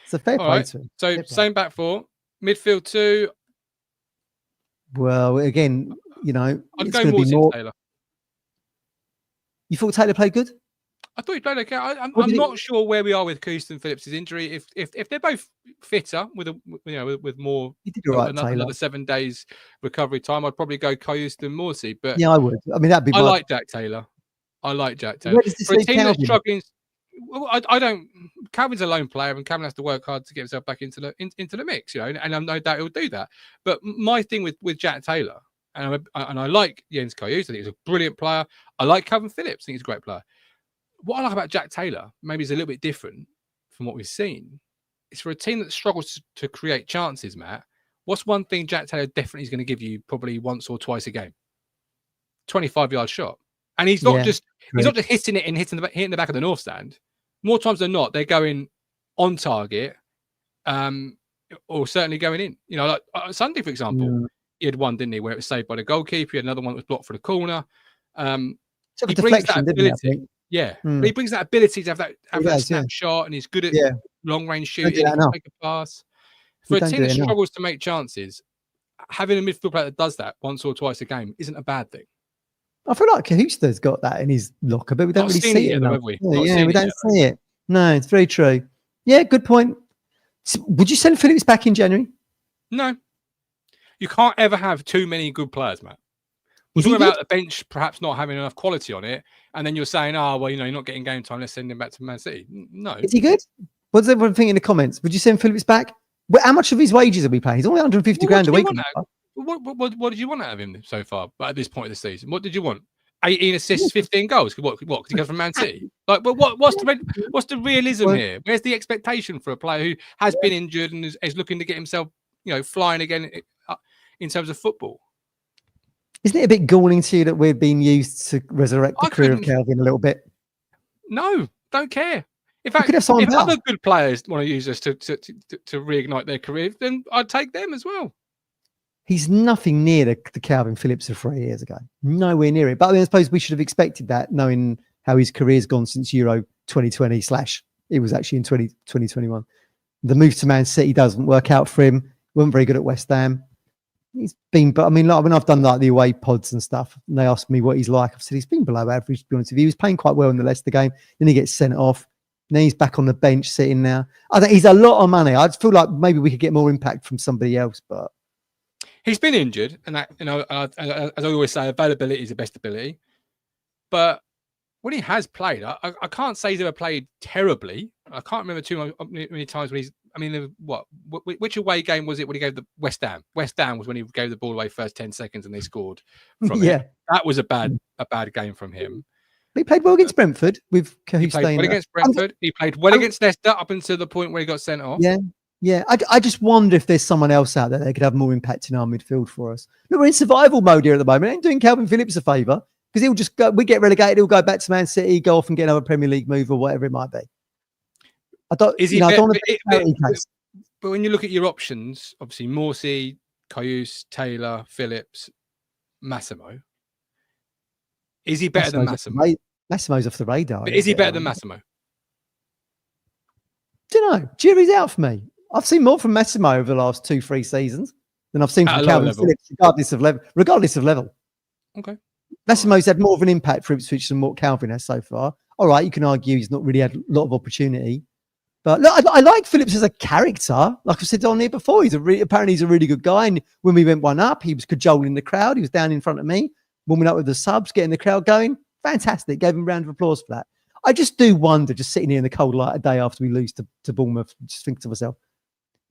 It's a fair play to him. So same back 4, midfield 2. Well, again, I'd go more Taylor. You thought Taylor played good? I thought he played okay. I'm not sure where we are with Houston Phillips' injury. If they're both fitter with more, he did all right, another 7 days recovery time, I'd probably go Houston Morsey. But yeah, I would. I mean, that'd be. I like Jack Taylor. Where does this for a team that's struggling? Well, I don't. Calvin's a lone player, and Calvin has to work hard to get himself back into the mix. And I'm no doubt he'll do that. But my thing with Jack Taylor, and I like Jens Karius, I think he's a brilliant player. I like Calvin Phillips, I think he's a great player. What I like about Jack Taylor, maybe is a little bit different from what we've seen. It's for a team that struggles to create chances, Matt. What's one thing Jack Taylor definitely is going to give you probably once or twice a game? 25-yard shot. And he's not just hitting it and hitting the back of the north stand. More times than not, they're going on target, or certainly going in. Like Sunday, for example, he had one, didn't he, where it was saved by the goalkeeper. He had another one that was blocked for the corner. He brings that ability. Yeah, but he brings that ability to have that snapshot, and he's good at long range shooting. He can make a pass. For a team that struggles to make chances, having a midfield player that does that once or twice a game isn't a bad thing. I feel like Kahusta's got that in his locker, but we don't really see it. We don't see it. No, it's very true. Yeah, good point. So, would you send Phillips back in January? No, you can't ever have too many good players, Matt. We're talking about the bench perhaps not having enough quality on it, and then you're saying, "Oh, well, you're not getting game time. Let's send him back to Man City." No, is he good? What does everyone think in the comments? Would you send Phillips back? How much of his wages are we paying? He's only 150 grand a week. What did you want out of him so far? At this point of the season, what did you want? 18 assists, 15 goals. What? Because he goes from Man City. Like, but what's the realism here? Where's the expectation for a player who has been injured and is looking to get himself, flying again in terms of football? Isn't it a bit galling to you that we're being used to resurrect the career of Calvin a little bit? No, don't care. In fact, if other good players want to use us to reignite their career, then I'd take them as well. He's nothing near the Calvin Phillips of 3 years ago. Nowhere near it. But I mean, I suppose we should have expected that, knowing how his career's gone since Euro 2020 / it was actually in 2021. The move to Man City doesn't work out for him. He wasn't very good at West Ham. He's been, but I mean, like when I've done like the away pods and stuff, and they asked me what he's like, I've said he's been below average, to be honest with you. He was playing quite well in the Leicester game. Then he gets sent off. Then he's back on the bench sitting now. I think he's a lot of money. I just feel like maybe we could get more impact from somebody else, but he's been injured, and that, as I always say, availability is the best ability. But when he has played, I can't say he's ever played terribly. I can't remember too many times when he's. I mean, which away game was it when he gave the West Ham? West Ham was when he gave the ball away first 10 seconds and they scored from it. That was a bad game from him. He played well against Brentford with He played well against Brentford. He played well against Leicester up until the point where he got sent off. Yeah. I just wonder if there's someone else out there that could have more impact in our midfield for us. Look, we're in survival mode here at the moment. I ain't doing Calvin Phillips a favour because he'll just go. We get relegated. He'll go back to Man City, go off and get another Premier League move or whatever it might be. I don't. But when you look at your options, obviously Morsey, Karius, Taylor, Phillips, Massimo. Is he better than Massimo? Massimo's off the radar. But is he better than Massimo? Don't know. Jury's out for me. I've seen more from Massimo over the last 2-3 seasons than I've seen from Calvin Phillips, regardless of level. Okay. Massimo's had more of an impact for Ipswich than what Calvin has so far. All right, you can argue he's not really had a lot of opportunity. But look, I like Phillips as a character. Like I said on here before, apparently he's a really good guy. And when we went 1-up, he was cajoling the crowd. He was down in front of me, warming up with the subs, getting the crowd going. Fantastic. Gave him a round of applause for that. I just do wonder, just sitting here in the cold light a day after we lose to Bournemouth, just think to myself,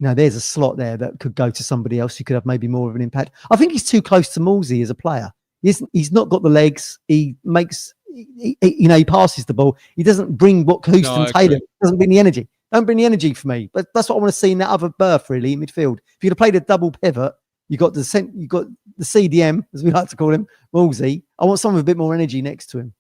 there's a slot there that could go to somebody else who could have maybe more of an impact. I think he's too close to Morsey as a player. He's not got the legs. He makes, he passes the ball. He doesn't bring what Houston Taylor doesn't bring the energy. Don't bring the energy for me. But that's what I want to see in that other berth, really, in midfield. If you'd have played a double pivot, you got the CDM, as we like to call him, Morsey. I want someone with a bit more energy next to him.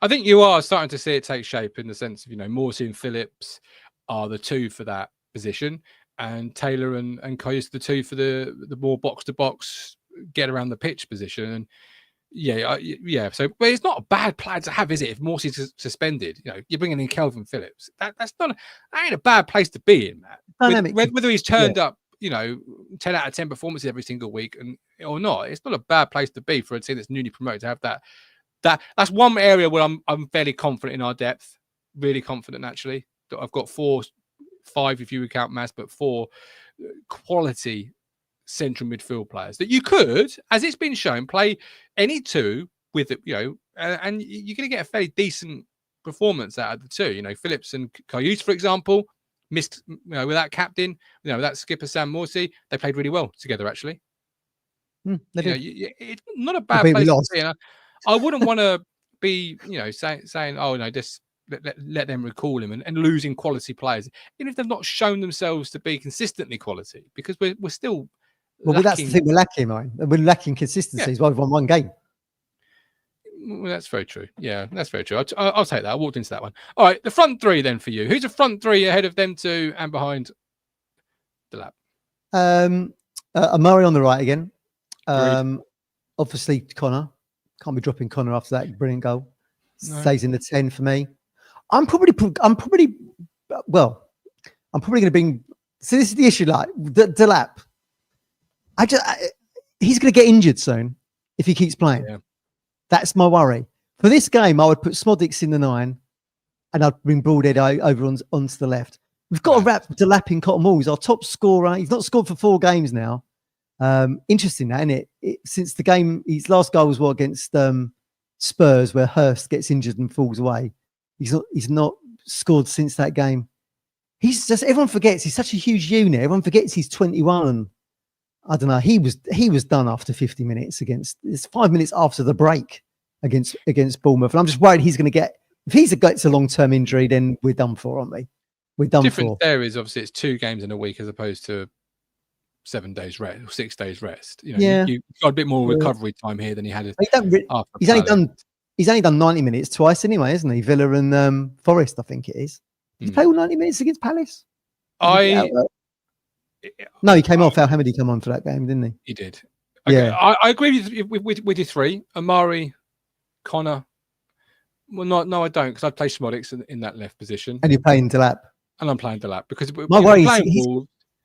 I think you are starting to see it take shape in the sense of, Morsey and Phillips are the two for that position, and Taylor and Karius the two for the more box to box, get around the pitch position. And so, but it's not a bad player to have, is it? If Morsey's suspended, you're bringing in Calvin Phillips. That ain't a bad place to be in, Matt. Whether he's turned up, 10 out of 10 performances every single week or not, it's not a bad place to be for a team that's newly promoted to have that. That's one area where I'm fairly confident in our depth. Really confident, actually. I've got 5 if you count Mass, but 4 quality central midfield players that you could, as it's been shown, play any two with it, and you're going to get a fairly decent performance out of the two. Phillips and Karius, for example, missed, without captain, without skipper Sam Morsey, they played really well together, actually. It's not a bad place to be. I wouldn't want to be, saying, oh no, just let them recall him and losing quality players, even if they've not shown themselves to be consistently quality, because we're still. Well, that's the thing we're lacking, man. We're lacking consistency. He's won one game. Well, that's very true. Yeah, that's very true. I'll take that. I walked into that one. All right, the front three then for you. Who's the front three ahead of them two and behind the lap? Murray on the right again. Obviously, Connor. Can't be dropping Connor after that brilliant goal. No. Stays in the 10 for me. I'm probably going to bring. So this is the issue. Like Delap. He's going to get injured soon if he keeps playing. Yeah. That's my worry. For this game, I would put Smodics in the 9 and I'd bring Broadhead over onto the left. We've got to wrap Delap in Cotton Wool. He's our top scorer. He's not scored for 4 games now. Interesting, that, isn't it? Since the game, his last goal was against Spurs, where Hurst gets injured and falls away. He's not scored since that game. He's just, everyone forgets he's such a huge unit. Everyone forgets he's 21. And I don't know. He was done after 50 minutes it's 5 minutes after the break against Bournemouth. And I'm just worried he's going to get, if he gets a long-term injury, then we're done for, aren't we? We're done Difference for. there is obviously it's 2 games in a week as opposed to 7 days rest or 6 days rest. You know, you've got a bit more recovery time here than he had. He's only done 90 minutes twice anyway, isn't he? Villa and Forest, I think it is. Did he play all 90 minutes against Palace? No, he came off. How did he come on for that game, didn't he? He did. Okay. Yeah. I agree with you 3. Amari, Connor. Well, no, I don't, because I play Schmodics in that left position. And you're playing Delap. And I'm playing Delap because my worry is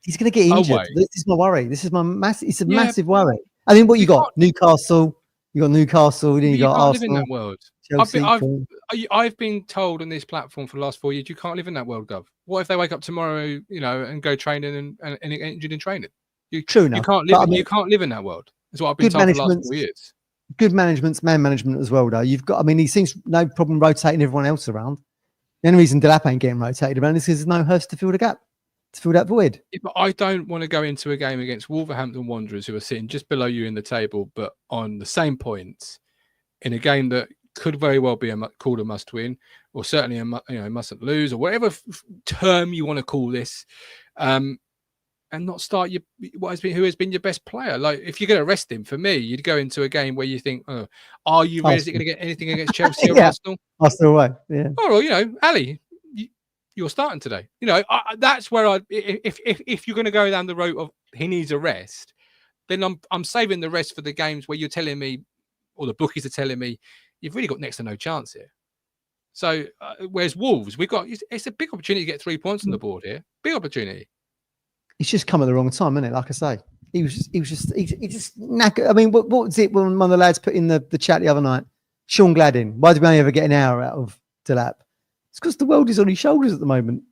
he's going to get injured. This is my worry. This is my massive worry. I mean, what you got? Newcastle. You got Newcastle. Then you got Arsenal. Live in that world. Chelsea, I've been told on this platform for the last 4 years you can't live in that world, Gov. What if they wake up tomorrow, and go training and get injured in training? True enough. You can't live. You can't live in that world. That's what I've been told for the last 4 years. Good management's man management as well, though. You've got. I mean, he seems no problem rotating everyone else around. The only reason Delap ain't getting rotated around is because there's no Hurst to fill the gap, to fill that void. Yeah, but I don't want to go into a game against Wolverhampton Wanderers, who are sitting just below you in the table, but on the same points, in a game that could very well be called a must-win, or certainly a mustn't lose, or whatever term you want to call this, and not start who has been your best player. Like, if you're going to rest him, for me, you'd go into a game where you think, are you really going to get anything against Chelsea or Arsenal? Arsenal away, yeah. Or Ali, you're starting today. That's where if you're going to go down the road of he needs a rest, then I'm saving the rest for the games where you're telling me, or the bookies are telling me, you've really got next to no chance here. So whereas Wolves, it's a big opportunity to get 3 points on the board here. Big opportunity. He's just come at the wrong time, isn't it? Like I say, he just knackered. I mean, what was it when one of the lads put in the chat the other night? Sean Gladden. Why did we only ever get an hour out of Delap? It's because the world is on his shoulders at the moment.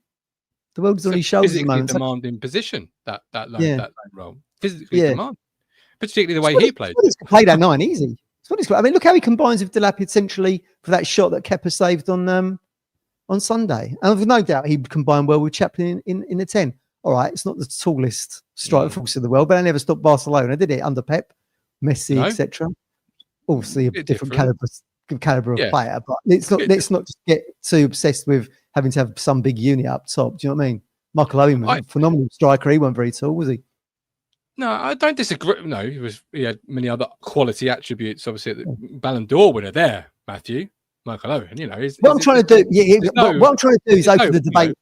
The world is on his shoulders at the moment. Demanding position, that lone role. Physically demand. Particularly the way he played. He's played that 9 easy. I mean, look how he combines with Delap essentially for that shot that Kepa saved on Sunday. And I've no doubt he'd combine well with Chaplin in the 10. All right, it's not the tallest striker force in the world, but I never stopped Barcelona, did it? Under Pep, Messi, etc. Obviously, a different caliber of player, but let's not just get too obsessed with having to have some big unit up top. Do you know what I mean? Michael Owen was a phenomenal striker. He wasn't very tall, was he? No, I don't disagree. No, he had many other quality attributes. Obviously, the Ballon d'Or winner there, Matthew, Michael Owen. What I'm trying to do is open the debate.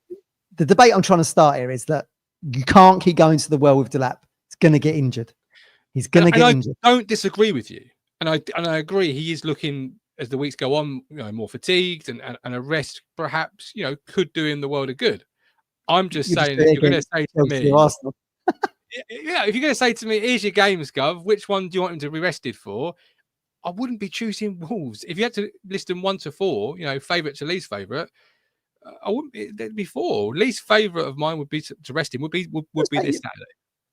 The debate I'm trying to start here is that you can't keep going to the well with Delap. He's going to get injured. He's going to get injured. I don't disagree with you, and I agree. He is looking, as the weeks go on, more fatigued, and a rest perhaps could do him the world of good. I'm just saying that you're going to say to me, if you're going to say to me, here's your games, Gov, which one do you want him to be rested for? I wouldn't be choosing Wolves. If you had to list them 1 to 4, favourite to least favourite, I wouldn't be. There'd be 4. Least favourite of mine would be to rest him. Would be this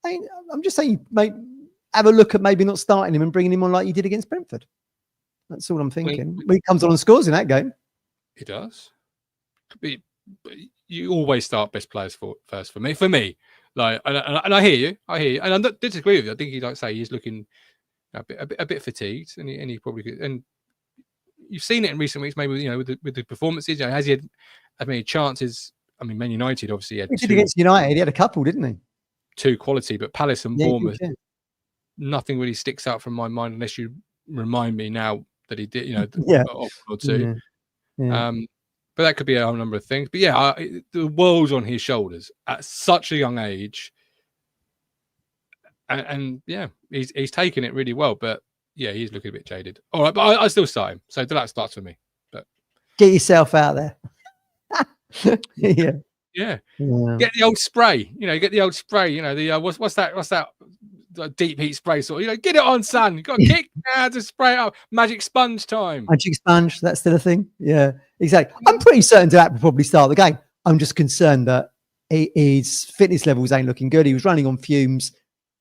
Saturday. I'm just saying, mate, have a look at maybe not starting him and bringing him on like you did against Brentford. That's all I'm thinking. When he comes on and scores in that game, he does. But you always start best players first for me. Like, and I hear you, and I don't disagree with you. I think he'd say he's looking a bit fatigued, and he probably could. And you've seen it in recent weeks, maybe with the performances. Has he had as many chances? I mean, Man United obviously had. He did against United. He had a couple, didn't he? 2 quality, but Palace and Bournemouth, nothing really sticks out from my mind unless you remind me now that he did. Or 2. Yeah. But that could be a whole number of things. But the world's on his shoulders at such a young age, and he's taken it really well. But he's looking a bit jaded. All right, but I still start him. So that starts for me. But get yourself out there. Yeah. Get the old spray. Get the old spray. The what's that? The deep heat spray sort. Get it on, son. You got to kick now to spray it up. Magic sponge time. Magic sponge. That's still a thing. Yeah, exactly. I'm pretty certain Delap will probably start the game. I'm just concerned that his fitness levels ain't looking good. He was running on fumes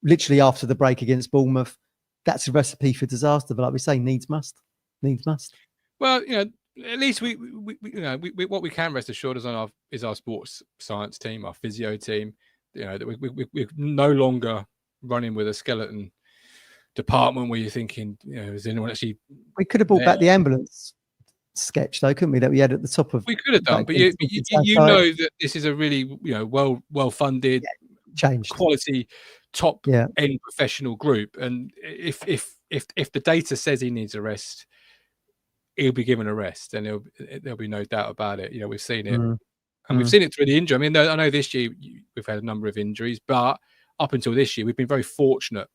literally after the break against Bournemouth. That's a recipe for disaster. But like we say, needs must. Well, at least we what we can rest assured is our sports science team, our physio team. That we're no longer running with a skeleton department where you're thinking, is anyone actually? We could have brought back the ambulance sketch, though, couldn't we? That we had at the top of. We could have done, but you know that this is a really well funded, changed quality, top end professional group, and if the data says he needs a rest, he'll be given a rest, and there'll be no doubt about it. We've seen it, and we've seen it through the injury. I mean, I know this year we've had a number of injuries, but up until this year, we've been very fortunate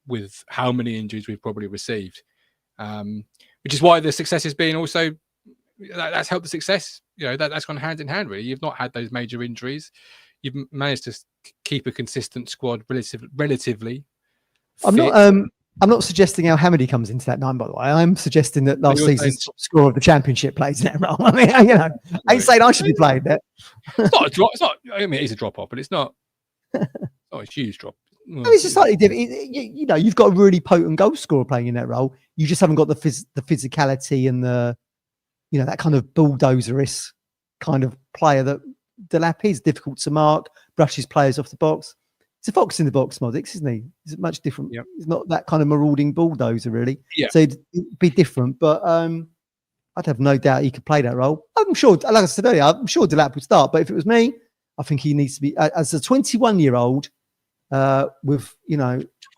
with how many injuries we've probably received, which is why the success has been also that's helped the success. That's gone hand in hand. Really, you've not had those major injuries. You've managed to keep a consistent squad relatively. I'm not suggesting Al Hamidi comes into that 9, by the way. I'm suggesting that last season's top scorer of the championship plays in that role. I mean, I ain't saying I should be playing that. It's not a drop. It's not. I mean, it is a drop off, but it's not. Not a huge drop. It's just slightly different. You've got a really potent goal scorer playing in that role. You just haven't got the physicality and the, that kind of bulldozer-ish kind of player that Delap is. Difficult to mark, brushes players off the box. It's a fox in the box, Modix, isn't he? It's much different. Yep. It's not that kind of marauding bulldozer, really. Yeah. So it'd be different, but I'd have no doubt he could play that role. I'm sure, like I said earlier, I'm sure Delap would start, but if it was me, I think he needs to be, as a 21-year-old, with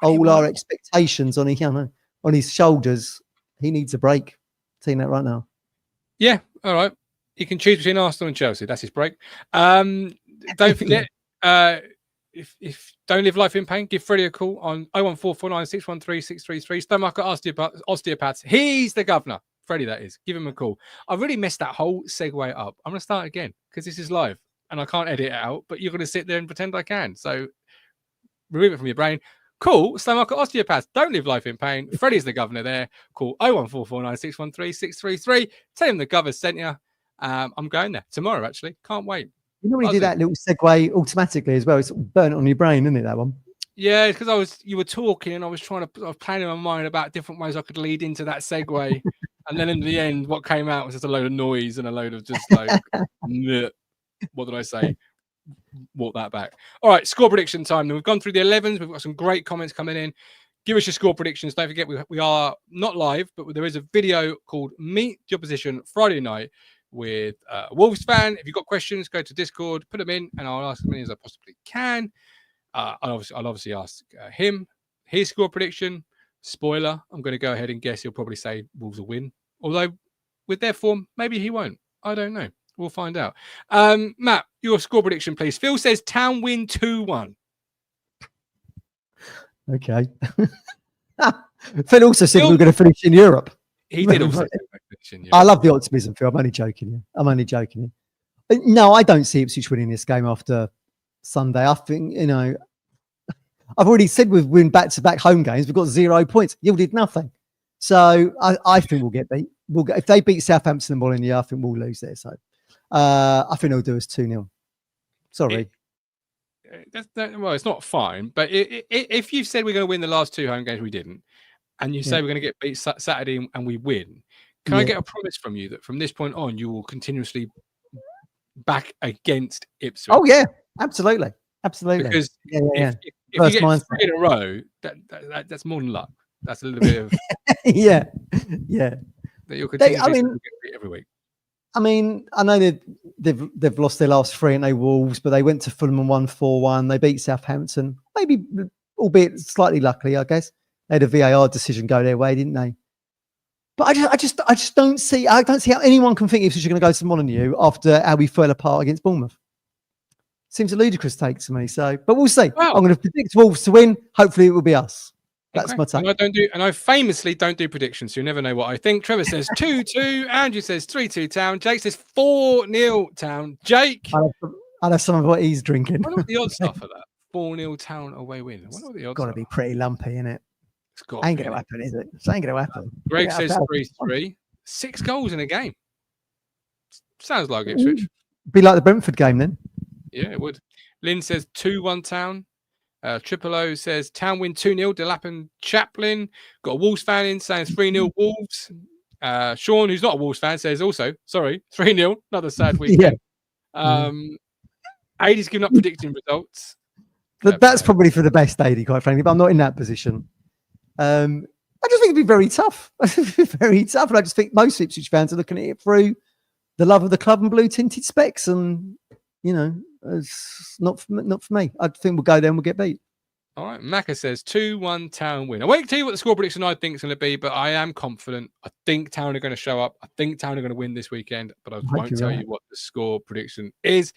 all our expectations on his shoulders, he needs a break. I'm saying that right now. Yeah, all right. He can choose between Arsenal and Chelsea. That's his break. Don't forget, if don't live life in pain, give Freddie a call on 01449 613 633. Stowmarket Osteopaths. He's the governor. Freddie, that is. Give him a call. I really messed that whole segue up. I'm going to start again because this is live and I can't edit it out, but you're going to sit there and pretend I can. So remove it from your brain. Call Stowmarket Osteopaths. Don't live life in pain. Freddie's the governor there. Call 01449 613 633. Tell him the governor sent you. I'm going there tomorrow, actually. Can't wait. You normally do that little segue automatically as well. It's burnt on your brain, isn't it, that one? Yeah, it's because you were talking and I was planning in my mind about different ways I could lead into that segue. And then in the end, what came out was just a load of noise and a load of just like, what did I say? Walk that back. All right, score prediction time. Then we've gone through the 11s. We've got some great comments coming in. Give us your score predictions. Don't forget, we are not live, but there is a video called Meet the Opposition Friday night with a Wolves fan. If you've got questions, go to Discord, put them in, and I'll ask as many as I possibly can. I'll obviously ask him his score prediction. Spoiler, I'm going to go ahead and guess he'll probably say Wolves will win. Although, with their form, maybe he won't. I don't know. We'll find out. Matt, your score prediction, please. Phil says Town win 2-1. Okay. Phil also said we were going to finish in Europe. He did also finish in Europe. I love the optimism, Phil. I'm only joking. No, I don't see Ipswich winning this game after Sunday. I think, I've already said we've win back-to-back home games. We've got 0 points. Yielded nothing. So I think we'll get beat. If they beat Southampton and Molineux, I think we'll lose there. So I think they'll do us 2-0. Sorry. Well, it's not fine. But if you've said we're going to win the last 2 home games, we didn't. And you say we're going to get beat Saturday and we win. Can I get a promise from you that from this point on, you will continuously back against Ipswich? Oh, yeah. Absolutely. Because if you get 3 in a row, that's more than luck. That's a little bit of... yeah. That you'll continue to get beat every week. I mean, I know they've lost their last 3 and they Wolves, but they went to Fulham and won 4-1. They beat Southampton, maybe, albeit slightly luckily, I guess. They had a VAR decision go their way, didn't they? But I just don't see. I don't see how anyone can think Ipswich are going to go to Molineux after how we fell apart against Bournemouth. Seems a ludicrous take to me. So, but we'll see. Wow. I'm going to predict Wolves to win. Hopefully, it will be us. That's my take. And I famously don't do predictions, so you never know what I think. Trevor says 2-2. Andrew says 3-2 Town. Jake says 4-0 Town. Jake, I'll have some of what he's drinking. I wonder what the odds are for that 4-0 Town away win. I wonder what the odds got to be pretty lumpy, isn't it? Ain't going to happen, is it? It ain't going to happen. Greg says 3-3. 6 goals in a game. Sounds like Ipswich. Be like the Brentford game then. Yeah, it would. Lynn says 2-1 Town. Triple O says Town win 2-0. Delap and Chaplin. Got a Wolves fan in saying 3-0 Wolves. Sean, who's not a Wolves fan, says also, 3-0. Another sad weekend. Aidy's giving up predicting results. But that's probably for the best, Aidy, quite frankly, but I'm not in that position. I just think it'd be very tough. Very tough. And I just think most Ipswich fans are looking at it through the love of the club and blue tinted specs. And, it's not for me. I think we'll go there and we'll get beat. All right. Macca says 2-1 Town win. I won't tell you what the score prediction I think is going to be, but I am confident. I think Town are going to show up. I think Town are going to win this weekend, but I won't tell you what the score prediction is.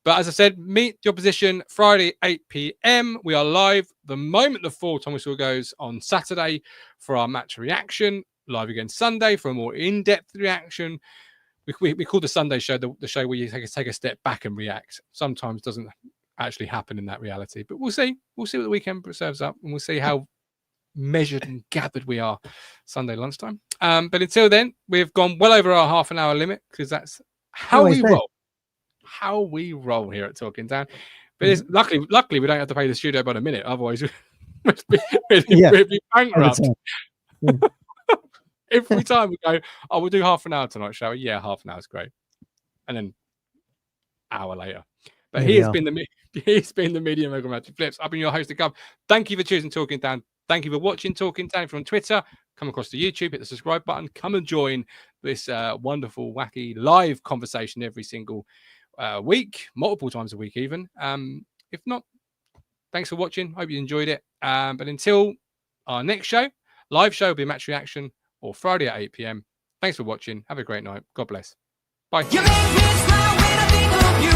But as I said, meet the opposition Friday, 8 p.m. We are live the moment the full time whistle goes on Saturday for our match reaction. Live again Sunday for a more in-depth reaction. We call the Sunday show the show where you take a step back and react. Sometimes doesn't actually happen in that reality, but we'll see. We'll see what the weekend serves up, and we'll see how measured and gathered we are Sunday lunchtime. But until then, we've gone well over our half an hour limit because that's how we roll. How we roll here at Talking Town. But luckily we don't have to pay the studio by the minute, otherwise we'd be bankrupt. Every time we go, we'll do half an hour tonight, shall we? Yeah, half an hour is great. And then hour later. But he's been the Media Mogul Matthew Flips. I've been your host, Gov. Thank you for choosing Talking Town. Thank you for watching Talking Town. If you're on Twitter, come across to YouTube, hit the subscribe button, come and join this wonderful, wacky live conversation every single week, multiple times a week even. If not, thanks for watching. Hope you enjoyed it. But until our next show, live show will be Match Reaction or Friday at 8 p.m. Thanks for watching. Have a great night. God bless. Bye. You make me smile when I think of you.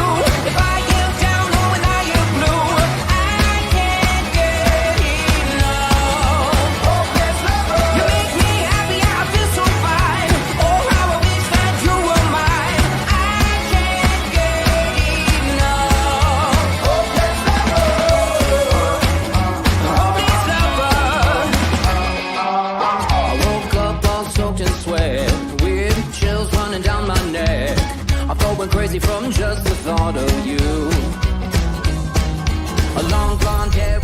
If I get down or when I get blue, I can't get enough. You make me happy, I feel so fine. Oh, how I wish that you were mine. I can't get enough. Hopeless lover. I woke up all soaked in sweat, weird chills running down my neck. I'm going crazy from just the thought of you. A long blonde hair.